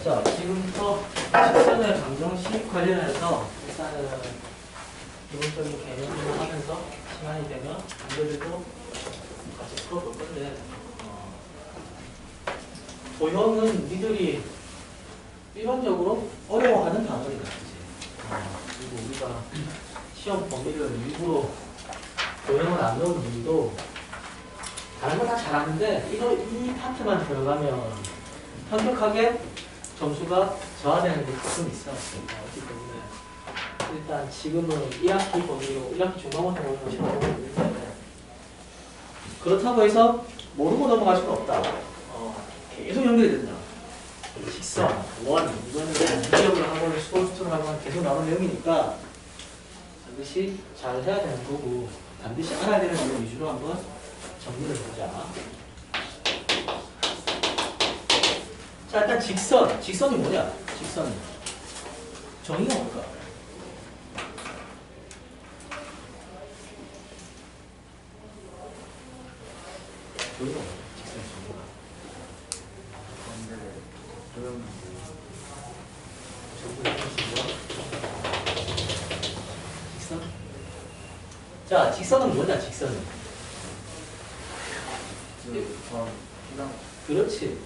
자, 지금부터 직선의 방정식 관련해서 일단은 기본적인 개념을 하면서 시간이 되면 문제들도 같이 풀어볼 건데, 도형은 니들이 일반적으로 어려워하는 단어이다. 그리고 우리가 시험 범위를 일부러 도형을 안 넣은 이유도 다른 거 다 잘하는데 이 파트만 들어가면 현격하게 점수가 저하되는 게 가끔 있어. 그렇기 때문에 일단 지금은 1학기 범위로 1학기 중간고사 범위로 시험을 보고 있는데, 그렇다고 해서 모르고 넘어갈 수는 없다. 계속 연결이 된다. 직선, 원, 이거는 기억을 하고 수도수를 하고 계속 나오는 내용이니까 반드시 잘 해야 되는 거고, 반드시 알아야 되는 내용 위주로 한번 정리를 해보자. 자, 일단 직선. 직선이 뭐냐? 직선. 정의가 뭘까? 정의가 뭐야? 직선의 정의가. 직선? 자, 직선은 뭐냐? 직선은. 그렇지.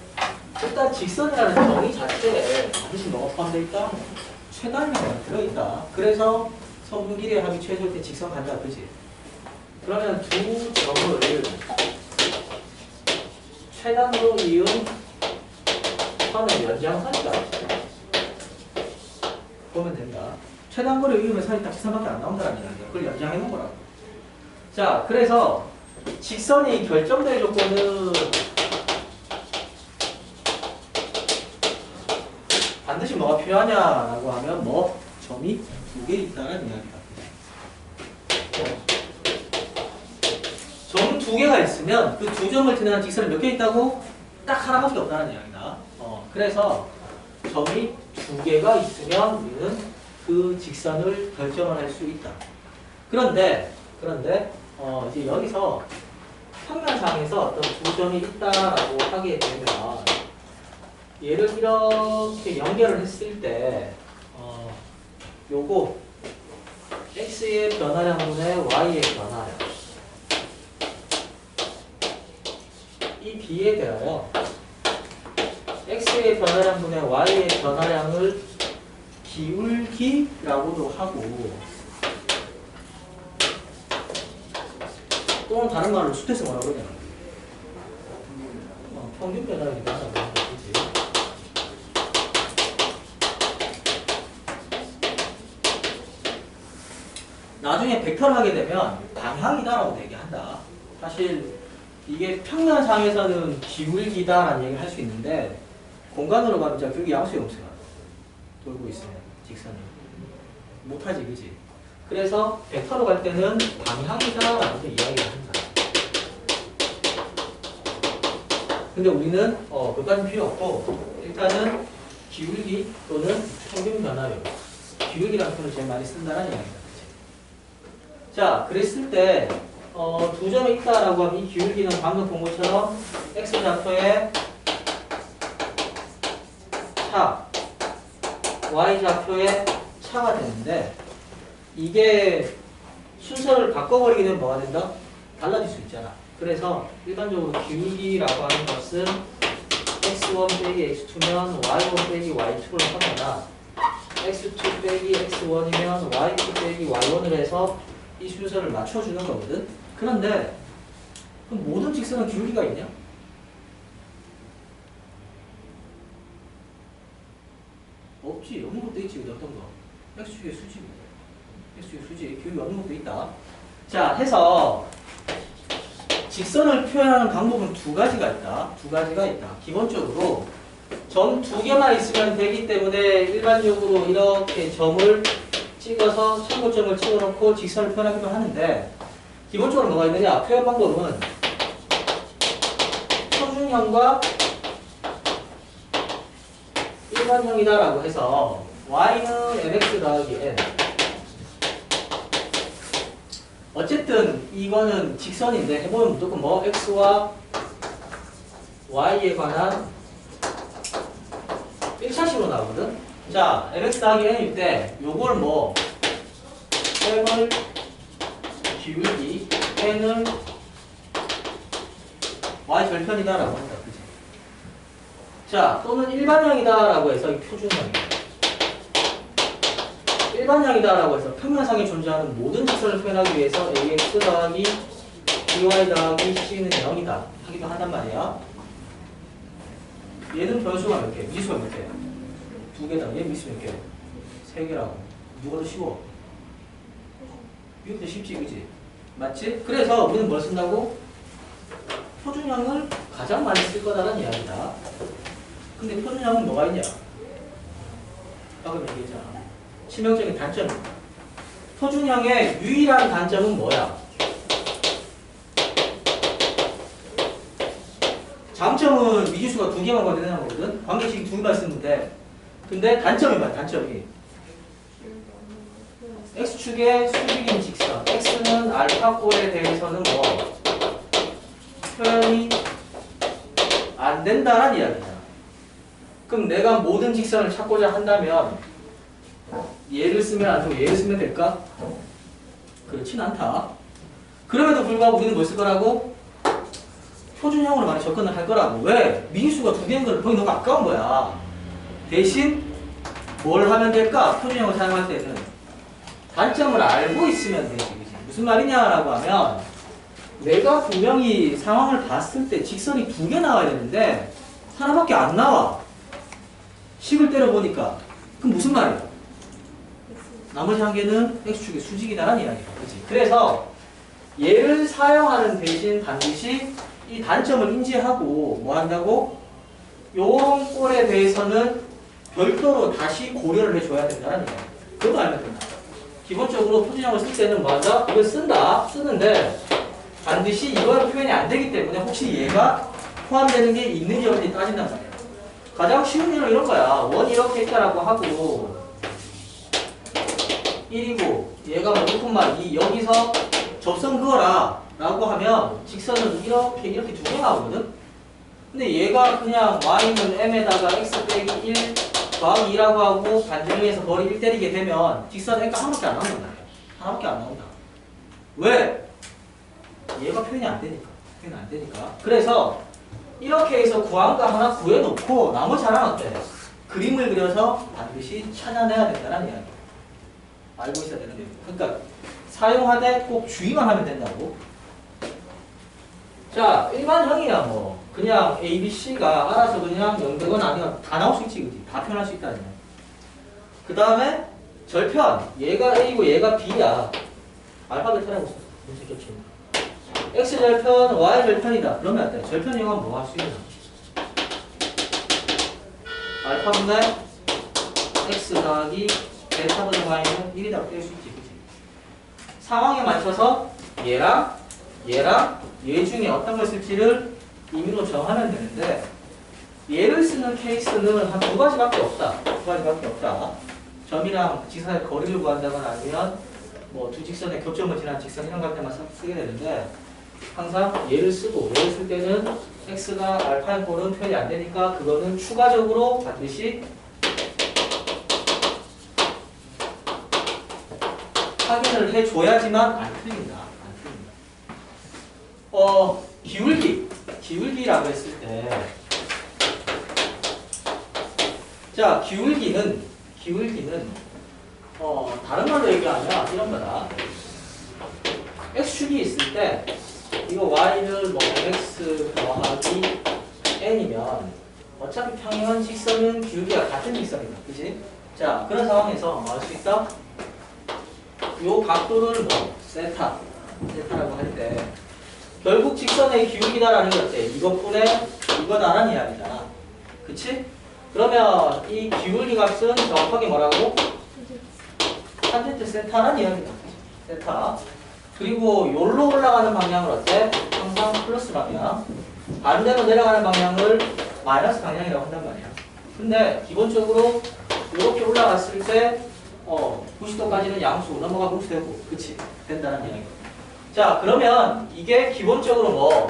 일단 직선이라는 정의 자체에 반드시 뭐가 포함되어 있다? 최단위가 들어있다. 그래서 성분 길이의 합이 최소일 때 직선 간다. 그지? 그러면 두 점을 최단으로 이은 선의 연장선이다. 보면 된다. 최단거리 이으면 선이 딱 직선밖에 안 나온다는 이야기야. 그걸 연장해 놓은 거라고. 자, 그래서 직선이 결정될 조건은 반드시 뭐가 필요하냐라고 하면 뭐 점이 두 개 있다는 이야기다. 점 두 개가 있으면 그 두 점을 지나는 직선이 몇 개 있다고? 딱 하나밖에 없다는 이야기다. 그래서 점이 두 개가 있으면 우리는 그 직선을 결정을 할 수 있다. 그런데 이제 여기서 평면상에서 어떤 두 점이 있다라고 하게 되면 얘를 이렇게 연결을 했을 때 요거 x의 변화량분의 y의 변화량, 이 b에 대하여 x의 변화량분의 y의 변화량을 기울기라고도 하고, 또는 다른 말로 수태서 뭐라고 그러냐, 평균 변화량이기도 하다고 하는 거지. 나중에 벡터를 하게 되면 방향이다라고 얘기한다. 사실 이게 평면상에서는 기울기다라는 얘기를 할 수 있는데, 공간으로 가면 진짜 기울기 양수의 음수가 돌고 있으면 직선이 못하지, 그지? 그래서 벡터로 갈 때는 방향이다라고 이야기를 합니다. 근데 우리는 그까지는 필요 없고, 일단은 기울기 또는 평균 변화율, 기울기라는 표현을 제일 많이 쓴다는 이야기입니다. 자, 그랬을 때 두 점이 있다라고 하면 이 기울기는 방금 본 것처럼 x좌표의 차, y좌표의 차가 되는데, 이게 순서를 바꿔버리게 되면 뭐가 된다? 달라질 수 있잖아. 그래서 일반적으로 기울기라고 하는 것은 x1 빼기 x2면 y1 빼기 y2를 하거나, x2 빼기 x1이면 y2 빼기 y1을 해서 이 순서를 맞춰주는 거거든. 그런데 그럼 모든 직선은 기울기가 있냐? 없지. 없는 것도 있지. 어떤 거? x축의 수지. x축의 수지. 기울기 없는 것도 있다. 자, 해서 직선을 표현하는 방법은 두 가지가 있다. 기본적으로 점 두 개만 있으면 되기 때문에 일반적으로 이렇게 점을 찍어서 참고점을 찍어놓고 직선을 표현하기도 하는데, 기본적으로 뭐가 있느냐? 표현 방법은 평준형과 일반형이다라고 해서 y는 mx 더하기 n, 어쨌든 이거는 직선인데 해보면 무조건 뭐 x와 y에 관한 1차 이차식으로 나오거든. 자, mx 더하기 n일 때 요걸 뭐 m을 기울기 n을 y 절편이다 라고 한다. 그치? 자, 또는 일반형이다 라고 해서 이 표준형이다. 일반형이다 라고 해서 평면상에 존재하는 모든 직선을 표현하기 위해서 ax 더하기 by 더하기 c는 0이다 하기도 한단 말이야. 얘는 변수가 몇 개? 미수가 몇 개? 2개다. 얘 미수 몇 개? 3개라고. 누가 더 쉬워? 이것도 쉽지, 그지? 맞지? 그래서 우리는 뭘 쓴다고? 표준형을 가장 많이 쓸 거다라는 이야기다. 근데 표준형은 뭐가 있냐? 아까 얘기했잖아. 치명적인 단점입니다. 표준형의 유일한 단점은 뭐야? 장점은 미지수가 2개만 관계되는 거거든. 관계식이 2개만 쓰면 돼. 근데 단점이 뭐야? 단점이 x축의 수직인 직선 x는 알파꼴에 대해서는 뭐 표현이 안 된다라는 이야기잖아. 그럼 내가 모든 직선을 찾고자 한다면 얘를 쓰면 안 되고 얘를 쓰면 될까? 그렇진 않다. 그럼에도 불구하고 우리는 뭘 쓸 거라고? 표준형으로 많이 접근을 할 거라고. 왜? 미지수가 2개인 걸 거의 너무 아까운 거야. 대신 뭘 하면 될까? 표준형을 사용할 때는 단점을 알고 있으면 되지. 무슨 말이냐라고 하면 내가 분명히 상황을 봤을 때 직선이 2개 나와야 되는데 하나밖에 안 나와. 식을 때려보니까. 그럼 무슨 말이야? 나머지 한 개는 x축의 수직이다라는 이야기야. 그치? 그래서 얘를 사용하는 대신 반드시 이 단점을 인지하고 뭐 한다고? 요런 꼴에 대해서는 별도로 다시 고려를 해줘야 된다는 얘기야. 그거 알면 된다. 기본적으로 표준형을 쓸 때는 뭐 한다? 이걸 쓴다. 쓰는데 반드시 이거는 표현이 안 되기 때문에 혹시 얘가 포함되는 게 있는지 없는지 따진단 말이야. 가장 쉬운 일은 이런 거야. 원 이렇게 있다라고 하고 1이고 얘가 뭐 1,2 여기서 접선 그어라 라고 하면 직선은 이렇게 2개 나오거든? 근데 얘가 그냥 y는 m에다가 x 빼기 1 더하기 2라고 하고 반지름에서 거리 1 때리게 되면 직선 n가 하나밖에 안 나온단 말이야. 하나밖에 안 나온다. 왜? 얘가 표현이 안 되니까. 표현이 안 되니까. 그래서 이렇게 해서 구한 거 하나 구해놓고 나머지 하나는 어때? 그림을 그려서 반드시 찾아내야 된다는 이야기. 알고 있어야 되는 거예요. 그러니까 사용하되 꼭 주의만 하면 된다고. 자, 일반형이야 뭐. 그냥 A, B, C가 알아서 그냥 0되거나 아니면 다 나올 수 있지, 그치? 다 표현할 수 있다는 거야. 그 다음에 절편. 얘가 A고 얘가 B야. 알파 베타라고 써. 문제 겹치는 거. X 절편, Y 절편이다. 그러면 어때? 절편형은 뭐 할 수 있나? 알파분의 X 더하기 베타분의 Y는 1이라고 뗄 수 있지, 그치? 상황에 맞춰서 얘랑 얘 중에 어떤 걸 쓸지를 임의로 정하면 되는데 얘를 쓰는 케이스는 한 2가지밖에 없다. 2가지밖에 없다. 점이랑 직선의 거리를 구한다거나 아니면 뭐 두 직선의 교점을 지난 직선 이런 것 때만 쓰게 되는데 항상 얘를 쓰고 얘를 쓸 때는 x가 알파인 꼴은 표현이 안 되니까 그거는 추가적으로 반드시 확인을 해줘야지만 안 틀린다. 기울기라고 했을 때, 자, 기울기는, 다른 말로 얘기하면 이런 거다. x축이 있을 때, 이거 y를 뭐 x 더하기 n이면, 어차피 평행한 직선은 기울기가 같은 직선이다. 그치? 자, 그런 상황에서 뭐 할 수 있다? 요 각도를 뭐, 세타라고 할 때, 결국 직선의 기울기다라는 게 어때? 이것분의 이거다라는 이야기잖아. 그치? 그러면 이 기울기 값은 정확하게 뭐라고? 탄젠트 세타라는 이야기다. 세타. 그리고 요로 올라가는 방향을 어때? 항상 플러스 방향. 반대로 내려가는 방향을 마이너스 방향이라고 한단 말이야. 근데 기본적으로 이렇게 올라갔을 때 90도까지는 양수 넘어가고 되고, 그치? 된다는 이야기. 자, 그러면 이게 기본적으로 뭐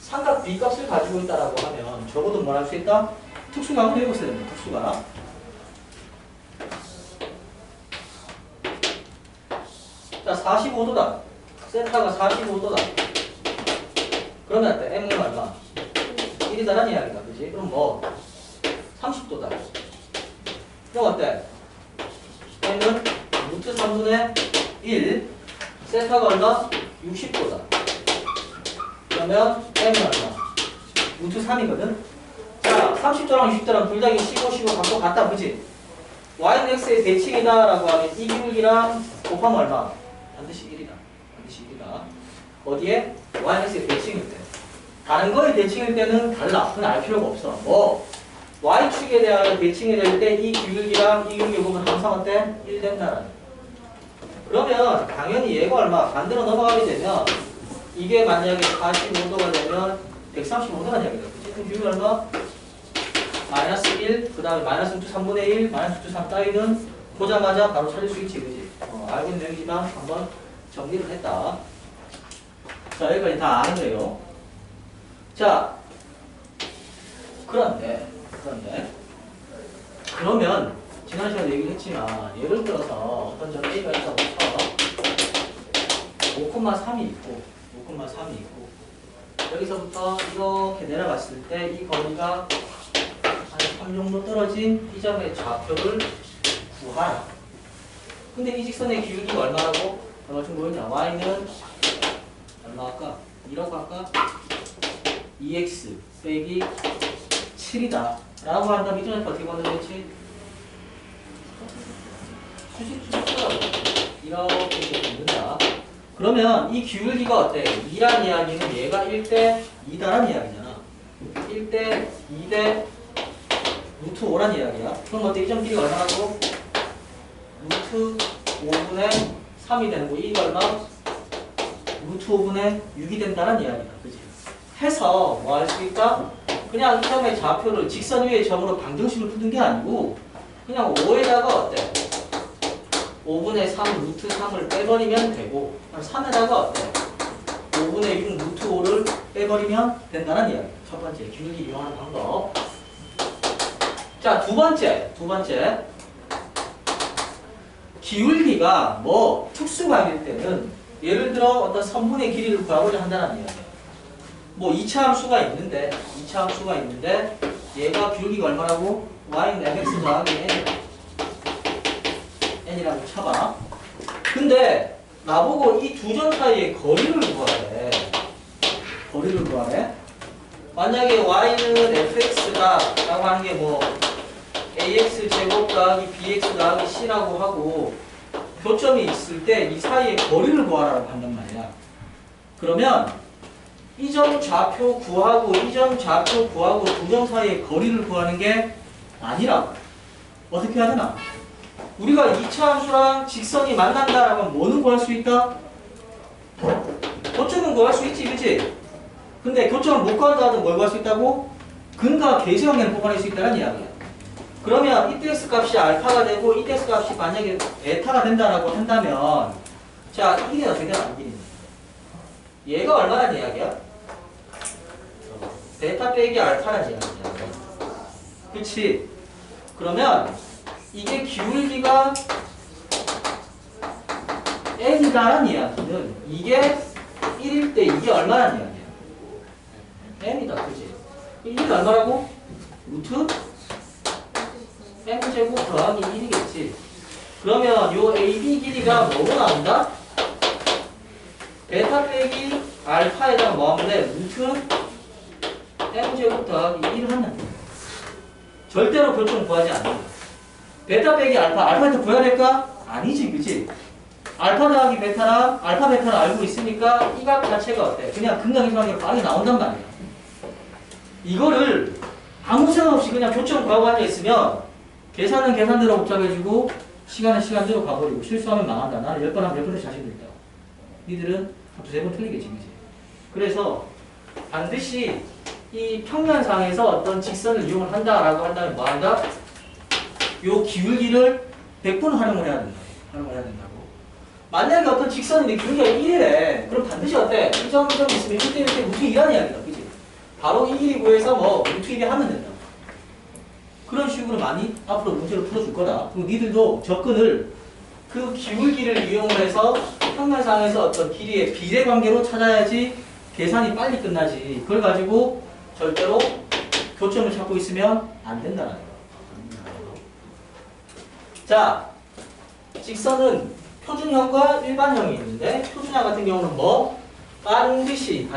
삼각 B 값을 가지고 있다라고 하면 적어도 뭘 할 수 있다? 특수각을 해보셔야 됩니다. 특수각. 45도다. 세타가 45도다. 그러면 어때? M은 얼마? 1이다라는 이야기다. 그지? 그럼 뭐? 30도다. 그럼 어때? M은 루트 3분의 1. 세타가 얼마? 60도다. 그러면 M은 얼마? 루트 3이거든? 자, 30도랑 60도랑 둘 다 15, 15 각도 같다. 그지? Y는 X의 대칭이다 라고 하면 이 기울기랑 곱하면 얼마? 반드시 1이다. 반드시 1이다. 어디에? Y는 X의 대칭일 때. 다른 거의 대칭일 때는 달라. 그건 알 필요가 없어. 뭐? Y축에 대한 대칭이 될 때 이 기울기랑 이 기울기 보면 항상 어때? 1 된다는. 그러면 당연히 얘가 얼마? 반대로 넘어가게 되면 이게 만약에 45도가 되면 135도라는 이야기다. 그치? 그럼 기울기 얼마? 마이너스 1, 그 다음에 마이너스 루트 3분의 1, 마이너스 루트 3 따위는 보자마자 바로 찾을 수 있지, 그지? 알고 있는 내용이지만 한번 정리를 했다. 자, 여기까지 다 아는 거예요. 자, 그런데, 그러면, 지난 시간에 얘기를 했지만, 예를 들어서 어떤 점 A가 있다부터 5,3이 있고, 여기서부터 이렇게 내려갔을 때 이 거리가 한 3 정도 떨어진 이 점의 좌표를 구하라. 근데 이 직선의 기울기가 얼마라고? 얼마쯤 보이냐? Y는 얼마 할까? 2라고 할까? 2x 빼기 7이다 라고 한다면 이 점의 어떻게 만들겠지? 수직수직하라고 이렇게 만든다. 그러면 이 기울기가 어때? 2란 이야기는 얘가 1대 2다란 이야기잖아. 1대 2대 루트 5란 이야기야. 그럼 어때? 이 점 길이가 얼마라고? 루트 5분의 3이 되는 거. 이가 얼마? 루트 5분의 6이 된다는 이야기다. 그치? 해서 뭐 할 수 있다? 그냥 이 점의 좌표를 직선 위의 점으로 방정식을 푸는 게 아니고 그냥 5에다가 어때? 5분의 3 루트 3을 빼버리면 되고 3에다가 어때? 5분의 6 루트 5를 빼버리면 된다는 이야기. 첫 번째 기울기 이용하는 방법. 자, 두 번째 기울기가 뭐 특수각일 때는 예를 들어 어떤 선분의 길이를 구하고자 한다는 이야기예요. 뭐 2차 함수가 있는데 얘가 기울기가 얼마라고? y는 mx 더하기 n이라고 쳐봐. 근데 나보고 이 두 점 사이의 거리를 구하래. 만약에 y는 fx다 라고 하는 게 뭐 ax 제곱 더하기 bx 더하기 c라고 하고 교점이 있을 때 이 사이의 거리를 구하라고 한단 말이야. 그러면 이 점 좌표 구하고 이 점 좌표 구하고 두 점 사이의 거리를 구하는 게 아니라 어떻게 해야 되나? 우리가 2차 함수랑 직선이 만난다라고 하면 뭐는 구할 수 있다? 교점은 구할 수 있지, 그치? 근데 교점을 못 구한다 하면 뭘 구할 수 있다고? 근과 계수관계를 뽑아낼 수 있다는 이야기야. 그러면 이때 x 값이 알파가 되고 이때 x 값이 만약에 베타가 된다라고 한다면 자, 이 길이는 어떻게 되나? 얘가 얼마란 이야기야? 베타 빼기 알파란 이야기야. 그치? 그러면 이게 기울기가 n이다란 이야기는 이게 1일 때 이게 얼마란 이야기야? n이다. 그치? 이게 얼마라고? 루트 n제곱 더하기 1이겠지. 그러면 요 AB 길이가 뭐로 나온다? 베타 빼기 알파에다가 뭐 하면 돼? 루트 n제곱 더하기 1 하면 돼. 절대로 교점 구하지 않는다. 베타 빼기 알파한테 구해야 될까? 아니지, 그치? 알파 더하기 베타랑 알파 베타를 알고 있으니까 이 값 자체가 어때? 그냥 근각이상하게 빠르게 나온단 말이야. 이거를 아무 생각 없이 그냥 교점 구하고 앉아있으면 계산은 계산대로 복잡해지고 시간은 시간대로 가버리고 실수하면 망한다. 나는 10번 하면 10번째 자신도 있다. 니들은 한 두세 번 틀리겠지, 그치? 그래서 반드시 이 평면상에서 어떤 직선을 이용을 한다라고 한다면 뭐 한다? 요 기울기를 100번 활용을 해야 된다고. 만약에 어떤 직선인데 기울기가 1이래. 그럼 반드시 어때? 이 점 있으면 1대 1대 루트 2라는 이야기다. 그치? 바로 이 길이 구해서 뭐 루트 2에 하면 된다. 그런 식으로 많이 앞으로 문제를 풀어줄 거다. 그리고 니들도 접근을 그 기울기를 이용해서 평면상에서 어떤 길이의 비례관계로 찾아야지 계산이 빨리 끝나지. 그걸 가지고 절대로 교점을 찾고 있으면 안 된다는 거. 자, 직선은 표준형과 일반형이 있는데 표준형 같은 경우는 뭐? 반드시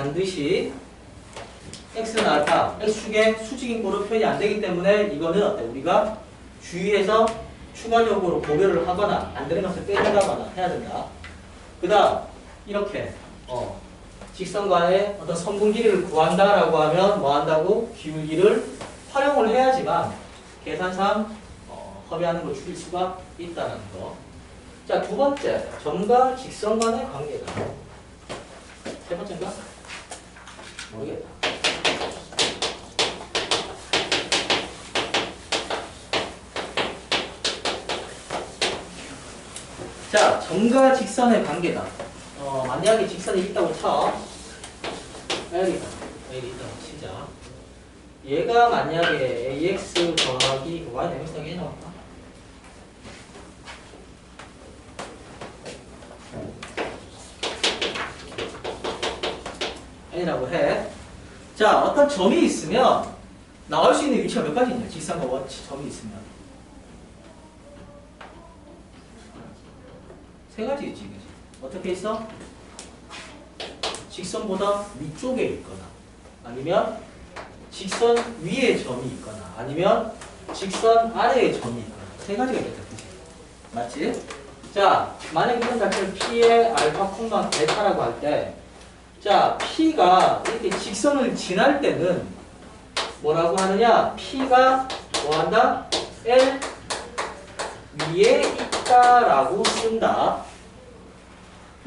x는 알파, x축의 수직인꼴로 표현이 안 되기 때문에 이거는 어때? 우리가 주의해서 추가적으로 고려를 하거나 안 되는 것을 빼내가거나 해야 된다. 그 다음 이렇게 직선과의 어떤 선분 길이를 구한다라고 하면 뭐 한다고? 기울기를 활용을 해야지만 계산상 허비하는 걸 줄일 수가 있다는 거. 자, 두 번째, 점과 직선 간의 관계다. 세 번째인가? 모르겠다. 자, 점과 직선의 관계다. 만약에 직선이 있다고 쳐. L이 있다고 치자. 얘가 만약에 AX 더하기 Y MX 더하기 A 나올까? N이라고 해. 자, 어떤 점이 있으면 나올 수 있는 위치가 몇 가지 있냐? 직선과 원치 점이 있으면. 세 가지 있지, 그치? 어떻게 있어? 직선보다 위쪽에 있거나, 아니면 직선 위에 점이 있거나, 아니면 직선 아래에 점이 있거나. 세 가지가 있겠다, 그치? 맞지? 자, 만약 이런 자체를 P의 알파, 콤마, 베타라고 할 때, 자, P가 이렇게 직선을 지날 때는 뭐라고 하느냐? P가 뭐한다? L 위에 있다라고 쓴다.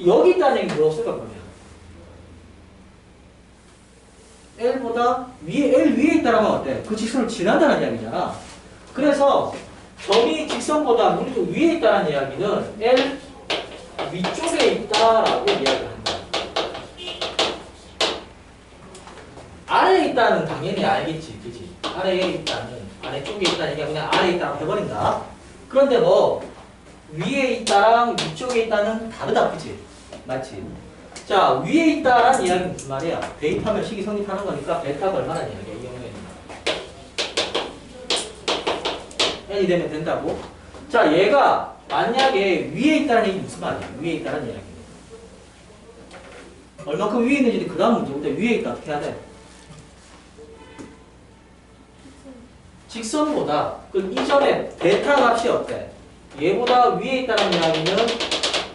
여기 있다는 얘기 들었을까 그러면? L보다 L 위에 있다라고 하면 어때? 그 직선을 지난다는 이야기잖아. 그래서 점이 직선보다 무리도 위에 있다는 이야기는 L 위쪽에 있다라고 이야기한다. 아래에 있다는 당연히 알겠지, 그치? 아래에 있다는, 아래쪽에 있다는 얘기가 그냥 아래에 있다라고 해버린다. 그런데 뭐 위에 있다랑 위쪽에 있다는 다르다, 그치? 맞지? 자, 위에 있다라는 이야기는 무슨 말이야? 대입하면 식이 성립하는 거니까 베타가 얼마나 이야기야, 이 경우에는. n이 되면 된다고? 자, 얘가 만약에 위에 있다는 얘기 무슨 말이야? 위에 있다는 이야기. 얼마큼 위에 있는지 그 다음 문제인데 위에 있다 어떻게 해야 돼? 직선보다 그 이전에 베타 값이 어때? 얘보다 위에 있다는 이야기는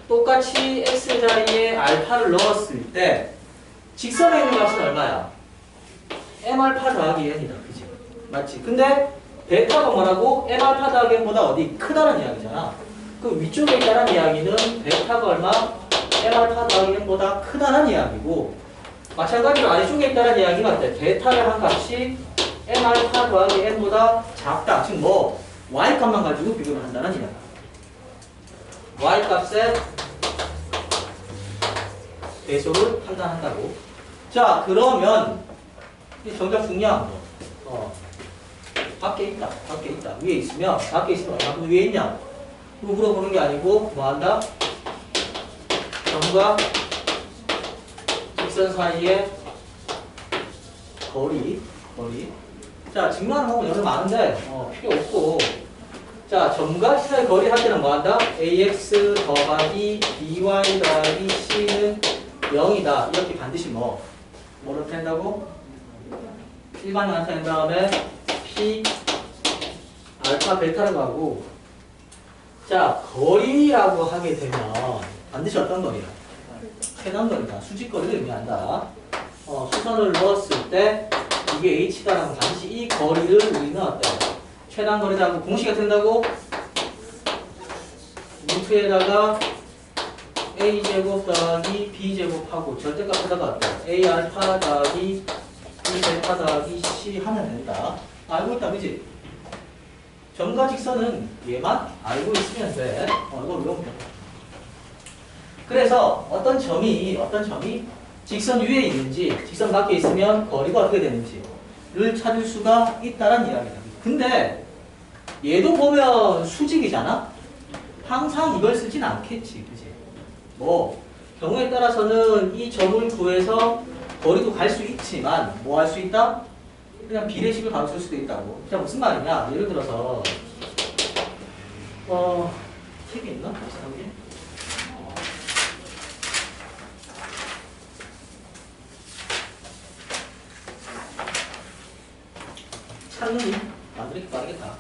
똑같이 x자리에 알파를 넣었을 때 직선에 있는 값은 얼마야? m알파 더하기 n이다. 그치? 맞지? 근데 베타가 뭐라고? m알파 더하기 n보다 어디? 크다는 이야기잖아. 그 위쪽에 있다는 이야기는 베타가 얼마? m알파 더하기 n보다 크다는 이야기고 마찬가지로 아래쪽에 있다는 이야기는 어때? 베타를 한 값이 m알파 더하기 n보다 작다. 즉 뭐? y값만 가지고 비교를 한다는 이야기야. y값의 배수를 판단한다고. 자, 그러면 이 정작 중요한 거. 밖에 있다. 위에 있으면 밖에 있으면 얼마큼 위에 있냐? 그거 물어보는 게 아니고 뭐 한다? 점과 직선 사이의 거리. 자, 직면을 하면 여러 많은데 필요 없고. 자, 점과 사이의 거리 할 때는 뭐 한다? ax 더하기 by 더하기 c는 0이다. 이렇게 반드시 뭐를 뺀다고? 일반형 나타낸 다음에 p 알파 베타라고 하고. 자, 거리라고 하게 되면 반드시 어떤 거리야? 최단거리다. 수직거리를 의미한다. 수선을 넣었을 때 이게 h다라면 반드시 이 거리를 우리는 어때? 최단거리라고 공식이 된다고? 루트에다가 a제곱 더하기 b제곱하고 절대값에다가 어때? a 알파 더하기 b 베타 더하기 c 하면 된다. 알고 있다, 그지? 점과 직선은 얘만 알고 있으면 돼. 이거 외우면 돼. 그래서 어떤 점이 직선 위에 있는지 직선 밖에 있으면 거리가 어떻게 되는지를 찾을 수가 있다는 이야기다. 근데 얘도 보면 수직이잖아? 항상 이걸 쓰진 않겠지, 그지? 뭐 경우에 따라서는 이 점을 구해서 거리도 갈 수 있지만 뭐 할 수 있다? 그냥 비례식을 바로 쓸 수도 있다고. 자, 무슨 말이냐? 예를 들어서 팁이 있나? 비슷한 게? 찾는 만들기 빠르겠다.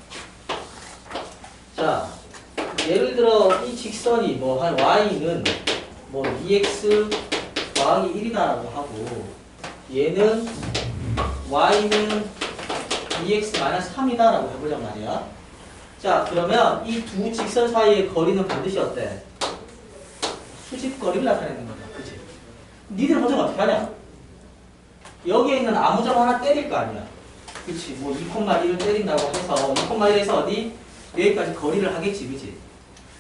자, 예를 들어 이 직선이 뭐 한 y는 뭐 2x 더하기 1이다라고 하고 얘는 y는 2x-3이다라고 해보자 말이야. 자, 그러면 이 두 직선 사이의 거리는 반드시 어때? 수직거리를 나타내는 거죠. 그치? 니들 보정 어떻게 하냐? 여기에 있는 아무 점 하나 때릴 거 아니야. 그치? 뭐 2,1을 때린다고 해서 2,1에서 어디? 여기까지 거리를 하겠지. 그치?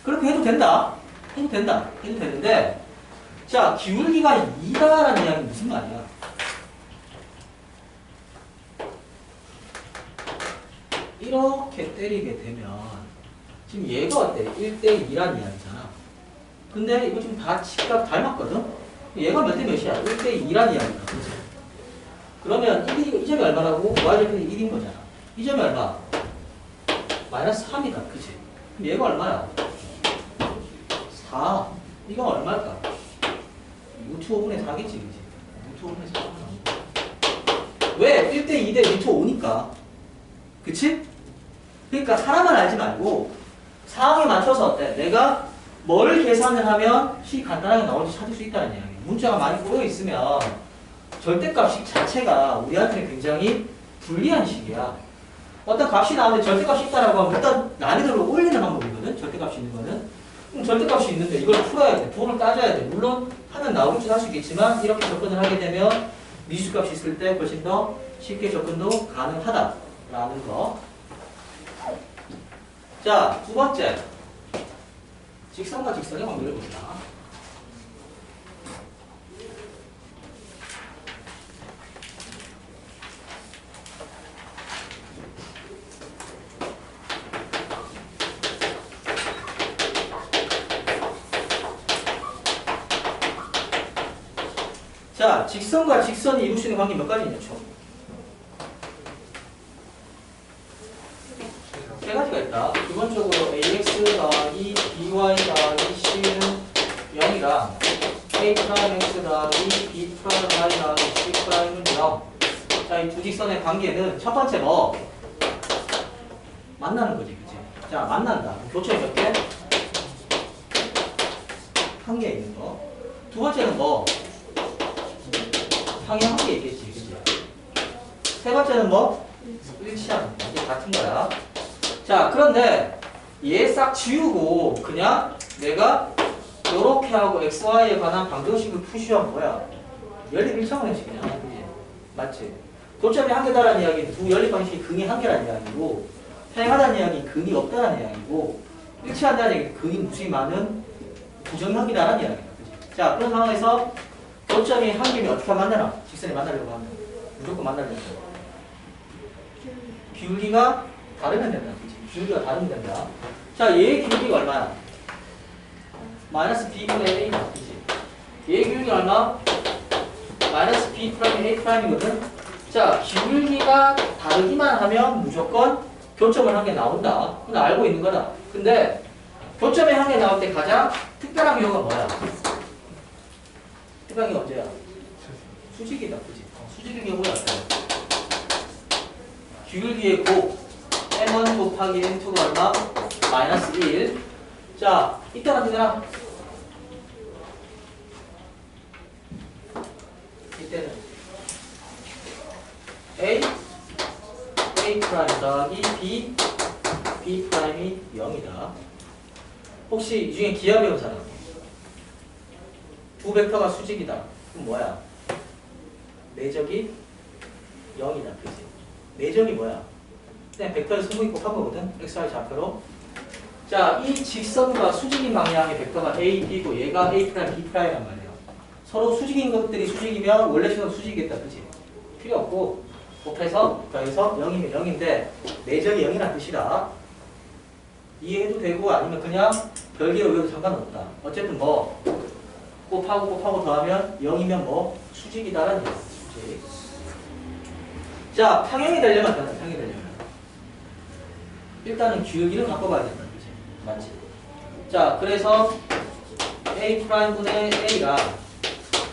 그렇게 해도 된다. 해도 된다. 해도 되는데 자, 기울기가 2다라는 이야기는 무슨 말이야? 이렇게 때리게 되면 지금 얘가 어때? 1대2란 이야기잖아. 근데 이거 지금 다 직각 닮았거든? 얘가 몇 대 몇이야? 1대2란 이야기다. 그치? 그러면 이 점이 얼마라고? y절편이 1인 거잖아. 이 점이 얼마? -3이다. 그치? 그럼 얘가 얼마야? 4. 이거 얼마일까? 루트 5분의 4겠지, 그치? 루트 5분의 4. 왜? 1대2 대 루트 5니까. 그치? 그러니까 하나만 알지 말고 상황에 맞춰서 어때? 내가 뭘 계산을 하면 식이 간단하게 나올지 찾을 수 있다는 이야기. 문자가 많이 꼬여 있으면 절대값식 자체가 우리한테는 굉장히 불리한 식이야. 어떤 값이 나오는데 절대값이 있다라고 하면 일단 난이도를 올리는 방법이거든. 절대값이 있는 거는. 그럼 절대값이 있는데 이걸 풀어야 돼. 도를 따져야 돼. 물론 하면 나올 줄 알 수 있겠지만 이렇게 접근을 하게 되면 미수값이 있을 때 훨씬 더 쉽게 접근도 가능하다라는 거. 자, 두 번째. 직선과 직선의 관계를 봅니다. 자, 직선과 직선이 이룰 수 있는 관계 몇 가지 있냐, 총? 세 가지가 있다. 기본적으로 ax 더하기 by 더하기 c는 0이랑 a'(x) 더하기 b'(y) 더하기 c'는 0. 자, 이 두 직선의 관계는 첫 번째 뭐? 만나는 거지, 그치? 자, 만난다. 교체 몇 개? 한 개 있는 거. 두 번째는 뭐? 상이 한 개 있겠지, 그치? 세 번째는 뭐? 일치하는 거. 이게 같은 거야. 자, 그런데 얘 싹 지우고 그냥 내가 요렇게 하고 xy에 관한 방정식을 푸시면 뭐야? 연립 일차원의식이냐, 그지? 맞지? 교점이 한 개다라는 이야기는 두 연립 방식이 근이 한 개라는 이야기고, 평행하다는 이야기는 근이 없다는 이야기고, 일치한다는 이야기는 근이 무수히 많은 부정형이다라는 이야기다. 그지? 자, 그런 상황에서 교점이 한 개면 어떻게 만나나? 직선이 만나려고 하면 무조건 만나려고. 기울기가 다르면 된다. 그치? 기울기가 다르면 된다. 자, 얘의 기울기가 얼마야? -b분의 a다. 그치? 얘의 기울기 얼마? -b' a'이거든? 자, 기울기가 다르기만 하면 무조건 교점을 한 개 나온다. 그건 알고 있는 거다. 근데 교점에 한 개 나올 때 가장 특별한 경우가 뭐야? 특별한 게 언제야? 수직이다. 그치? 수직의 경우에 어때요? 기울기의 곱 m1 곱하기 m2가 얼마? -1. 자, 이따 같은 데나 이때는 a' 더하기 b, b'이 0이다. 혹시 이 중에 기하 배운 사람? 두 벡터가 수직이다. 그럼 뭐야? 내적이 0이다. 그치? 내적이 뭐야? 그냥 벡터의 승분이 곱한 거거든. xy 좌표로. 자, 이 직선과 수직인 방향의 벡터가 a, b고 얘가 a', b'란 말이에요. 서로 수직인 것들이 수직이면 원래 식은 수직이겠다. 그치? 필요 없고 곱해서 더해서 0이면 0인데 내적이 0이란 뜻이다. 이해해도 되고 아니면 그냥 별개로 외워도 상관없다. 어쨌든 뭐 곱하고 더하면 0이면 뭐 수직이다라는 얘기야. 수직. 자, 평행이 되려면 평행이 되려면 일단은 기울기를 바꿔봐야 된다. 그치? 맞지? 자, 그래서 A'분의 A가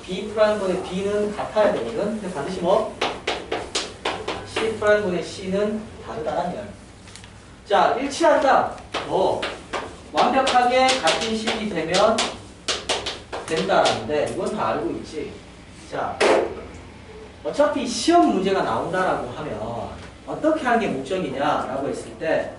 B'분의 B는 같아야 되거든. 근데 반드시 뭐 C'분의 C는 다르다라는 이야기. 자, 일치한다. 뭐 완벽하게 같은 식이 되면 된다라는데 이건 다 알고 있지. 자, 어차피 시험 문제가 나온다라고 하면 어떻게 하는 게 목적이냐라고 했을 때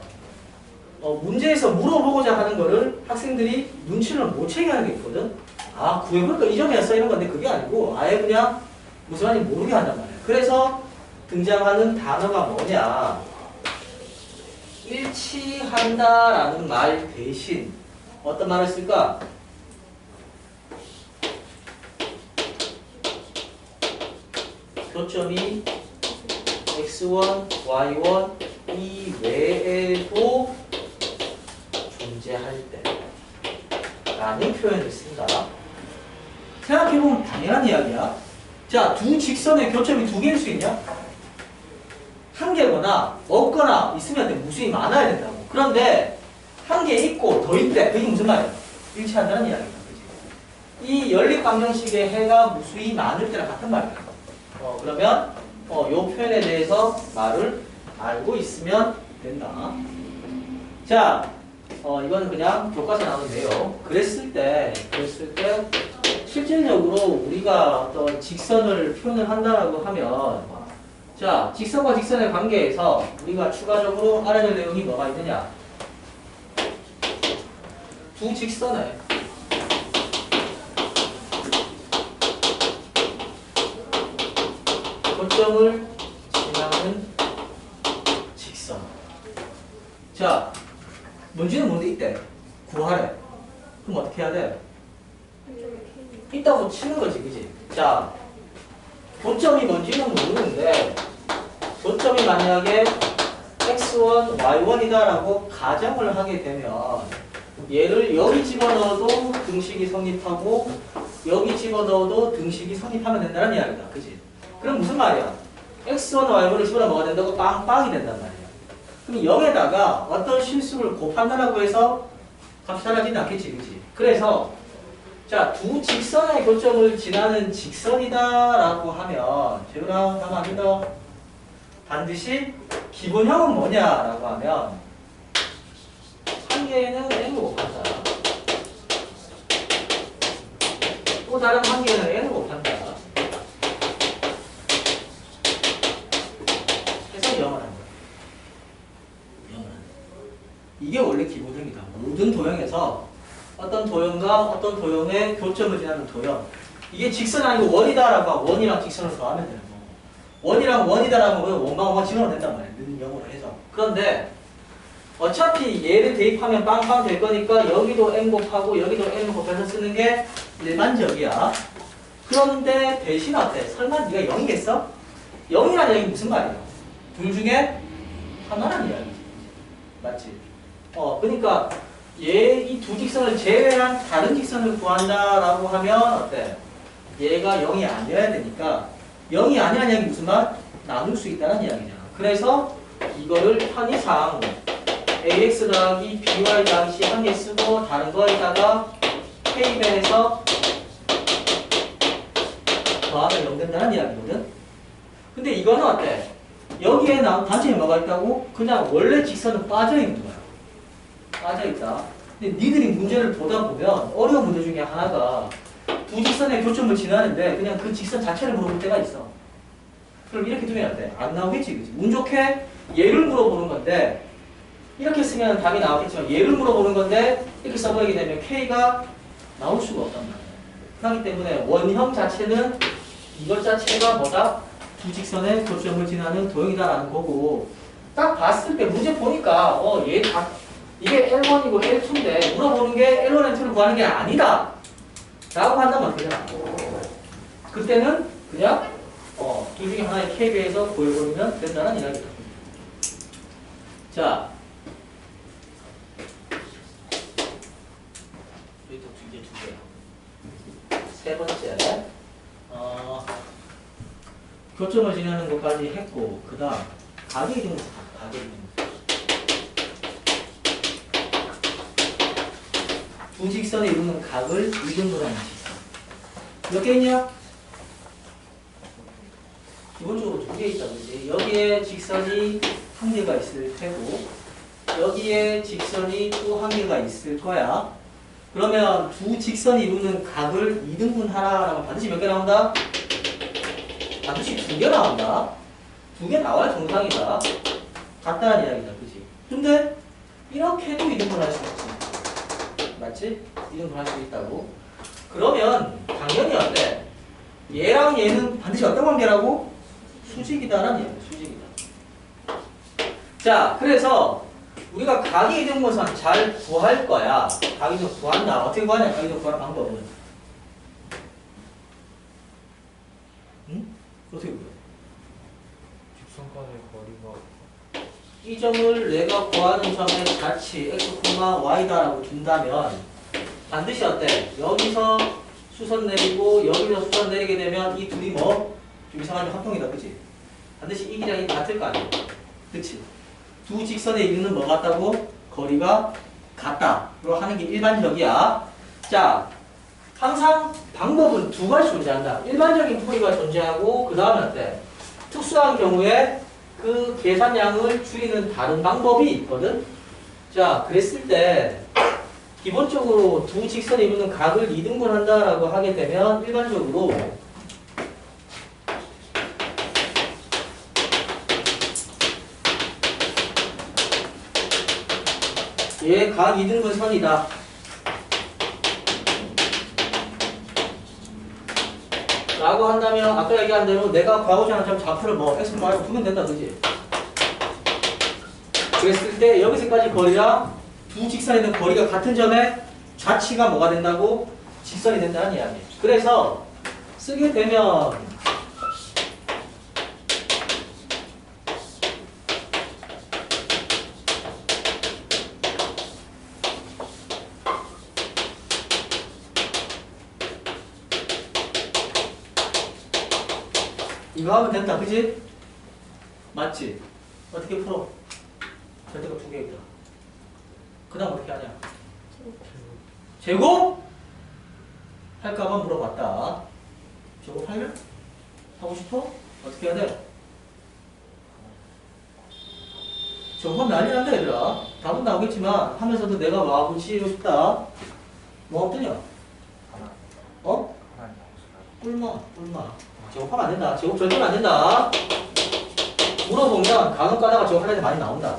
문제에서 물어보고자 하는 거를 학생들이 눈치를 못 채게 하는 게 있거든. 아, 구해볼까 이 점이었어 이런 건데 그게 아니고 아예 그냥 무슨 말인지 모르게 한단 말이야. 그래서 등장하는 단어가 뭐냐? 일치한다라는 말 대신 어떤 말을 쓸까? 교점이 x1, y1 이외에도 존재할 때 라는 표현을 쓴다. 생각해보면 당연한 이야기야. 자, 두 직선의 교점이 두 개일 수 있냐? 한 개거나 없거나 있으면 돼. 무수히 많아야 된다고. 그런데 한 개 있고 더 있대. 그게 무슨 말이야? 일치한다는 이야기야. 그치? 이 연립방정식의 해가 무수히 많을 때랑 같은 말이야. 그러면 요 표현에 대해서 말을 알고 있으면 된다. 자, 이건 그냥 교과서에 나오는 내용. 그랬을 때 실질적으로 우리가 어떤 직선을 표현을 한다라고 하면 자, 직선과 직선의 관계에서 우리가 추가적으로 알아야 될 내용이 뭐가 있느냐? 두 직선에 교점을 지나는 직선. 자, 뭔지는 뭔데 있대? 구하래. 그럼 어떻게 해야 돼? 있다고 치는 거지, 그지? 자, 교점이 뭔지는 모르는데 교점이 만약에 x1, y1이다라고 가정을 하게 되면 얘를 여기 집어넣어도 등식이 성립하고 여기 집어넣어도 등식이 성립하면 된다는 이야기다. 그지? 그럼 무슨 말이야? x1, y1을 집어넣어 뭐가 된다고? 빵빵이 된단 말이야. 그럼 0에다가 어떤 실수를 곱한다라고 해서 값이 달라지는 않겠지. 그지? 그래서 자, 두 직선의 교점을 지나는 직선이다라고 하면 재훈아, 가만 안 된다. 반드시 기본형은 뭐냐라고 하면 한 개는 n을 곱한다. 또 다른 한 개는 n을 곱한다. 해서 0을 한다. 0을 한다. 이게 원래 기본형이다. 모든 도형에서 어떤 도형과 어떤 도형의 교점을 지나는 도형. 이게 직선이 아니고 원이다라고 하고 원이랑 직선을 더하면 되는 거고. 원이랑 원이다라고 하면 원과 집어넣으면 된단 말이야. 는 0으로 해서. 그런데 어차피 얘를 대입하면 빵빵 될 거니까 여기도 n 곱하고 여기도 n 곱해서 쓰는 게 일반적이야. 그런데 대신 어때? 설마 네가 0이겠어? 0이라는 얘기 무슨 말이야? 둘 중에 하나라는 이야기지. 맞지? 그러니까 이 두 직선을 제외한 다른 직선을 구한다라고 하면 어때? 얘가 0이 아니어야 되니까 0이 아니라는 이야기 무슨 말? 나눌 수 있다는 이야기잖아. 그래서 이거를 편의상 ax 더하기 by 당시 한 개 쓰고 다른 거에다가 k배해서 더하면 0 된다는 이야기거든. 근데 이거는 어때? 여기에 나온 단점이 뭐가 있다고? 그냥 원래 직선은 빠져있는 거야. 빠져있다. 근데 니들이 문제를 보다 보면 어려운 문제 중에 하나가 두 직선의 교점을 지나는데 그냥 그 직선 자체를 물어볼 때가 있어. 그럼 이렇게 두면 안 돼. 안 나오겠지, 그치? 운 좋게 얘를 물어보는 건데 이렇게 쓰면 답이 나오겠지만 얘를 물어보는 건데 이렇게 써버리게 되면 K가 나올 수가 없단 말이야. 그렇기 때문에 원형 자체는 이것 자체가 뭐다? 두 직선의 교점을 지나는 도형이다라는 거고 딱 봤을 때 문제 보니까 이게 L1이고 L2인데 물어보는 게 L1, L2를 구하는 게 아니다 라고 한다면 되잖아. 그때는 그냥 둘 중에 하나의 K배에서 구해버리면 된다는 이야기다. 자, 여기 또 이제 두 개야. 교점을 지나는 것까지 했고 그 다음 가게 이동선 가게 이동선 두 직선에 이루는 각을 이등분하는 직선 몇 개 있냐? 기본적으로 두 개 있다 그지? 여기에 직선이 한 개가 있을 테고 여기에 직선이 또 한 개가 있을 거야. 그러면 두 직선이 이루는 각을 이등분하라라면 반드시 몇 개 나온다? 반드시 두 개 나온다. 두 개 나와야 정상이다. 같다는 이야기다. 그지? 근데 이렇게도 이등분할 수 있지. 맞지? 이등분할 수 있다고. 그러면 당연히 어때? 얘랑 얘는 반드시 어떤 관계라고? 수직이다라는 얘기야. 수직이다. 자, 그래서 우리가 각의 이등분선 잘 구할 거야. 각의 이등분 구한다. 어떻게 구하냐? 각의 이등분 구하는 방법은. 응? 어떻게 구해? 직선 간의 거리가 이 점을 내가 구하는 점의 자치 x, y다라고 둔다면 반드시 어때? 여기서 수선 내리고 여기서 수선 내리게 되면 이 둘이 뭐? 좀 이상하게 합동이다. 그치? 반드시 이 길이랑 이 같을 거 아니야. 그치? 두 직선에 이르는 뭐 같다고? 거리가 같다로 하는 게 일반적이야. 자, 항상 방법은 두 가지 존재한다. 일반적인 풀이가 존재하고 그 다음에 어때? 특수한 경우에 그 계산량을 줄이는 다른 방법이 있거든. 자, 그랬을 때 기본적으로 두 직선에 이루는 각을 이등분한다라고 하게 되면 일반적으로 얘 각 이등분 선이다. 라고 한다면 아까 얘기한 대로 내가 구하고자 하는 점 좌표를 뭐 x, y로 두면 된다. 그지? 그랬을 때 여기서까지 거리랑 두 직선에 있는 거리가 같은 점에 좌치가 뭐가 된다고? 직선이 된다는 이야기. 그래서 쓰게 되면 이거 하면 된다. 그지? 맞지? 어떻게 풀어? 절대가 두 개 있다. 그 다음 어떻게 하냐? 제곱? 할까봐 물어봤다. 제곱 할래? 하고 싶어? 어떻게 해야 돼? 제곱하면 난리 난다 얘들아. 답은 나오겠지만 하면서도 내가 와 붙이고 싶다. 뭐 없더냐? 어? 꿀마. 제곱하면 안 된다. 제곱 절대로 안 된다. 물어보면 간혹 가다가 제곱하려는 데 많이 나온다.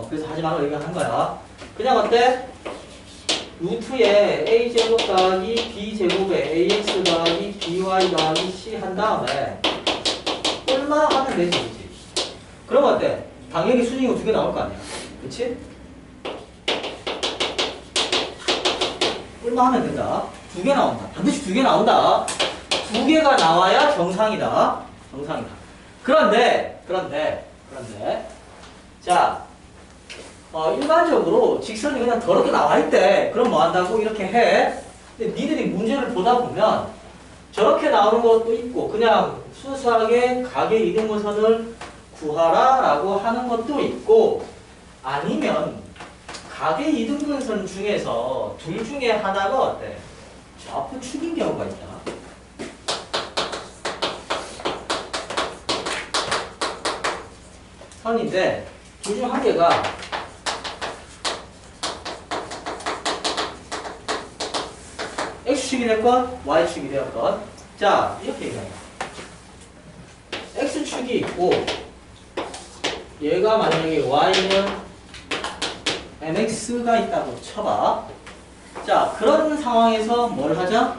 그래서 하지 말라고 얘기하는 거야. 그냥 어때? 루트에 a제곱 더하기 b제곱에 ax 더하기 by 더하기 c 한 다음에 꼴마 하면 되지, 그치? 그럼 어때? 당연히 수직이고 두 개 나올 거 아니야. 그치? 꼴마 하면 된다. 두 개 나온다. 반드시 두 개 나온다. 두 개가 나와야 정상이다. 정상이다. 그런데 자, 일반적으로 직선이 그냥 더럽게 나와 있대. 그럼 뭐 한다고? 이렇게 해. 근데 니들이 문제를 보다 보면 저렇게 나오는 것도 있고 그냥 순수하게 각의 이등분선을 구하라 라고 하는 것도 있고 아니면 각의 이등분선 중에서 둘 중에 하나가 어때? 좌표 축인 경우가 있다. 선인데 둘 중 한 개가 X축이 됐건 Y축이 되었건 자 이렇게 얘기해요. X축이 있고 얘가 만약에 Y는 MX가 있다고 쳐봐. 자 그런 상황에서 뭘 하자?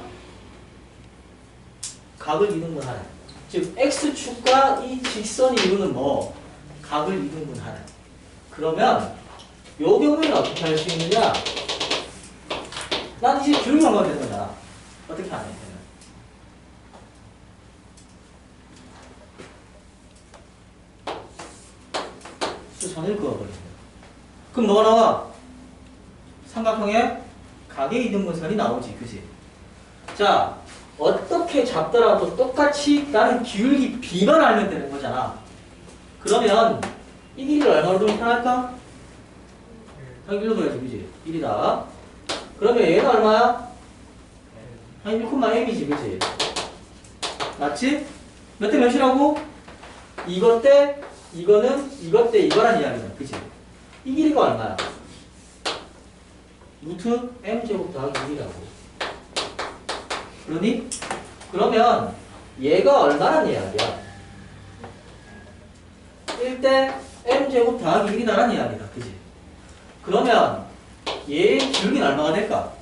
각을 이등분하는 즉 X축과 이 직선이 이루는 뭐? 각을 이등분하는. 그러면 요 경우에는 어떻게 할 수 있느냐? 난 이제 조용히 하면 되는 거잖아. 어떻게 하냐? 수선을 그어버리는 거야. 그럼 뭐가 나와? 삼각형에 각의 이등분선이 나오지. 그지? 자, 어떻게 잡더라도 똑같이 나는 기울기 B만 알면 되는 거잖아. 그러면 이 길이를 얼마로 두면 편할까? 한 1로 둬야지, 그지? 1이다. 그러면 얘는 얼마야? 한 1,m이지, 그지? 맞지? 몇 대 몇이라고? 이것 대 이거는 이것 대 이거란 이야기다, 그지? 이 길이가 얼마야? 루트 m제곱 더하기 1이라고. 그러니? 그러면 얘가 얼마란 이야기야? 1대 m제곱 더하기 1이다란 이야기다, 그지? 그러면 얘의 기울기는 얼마가 될까?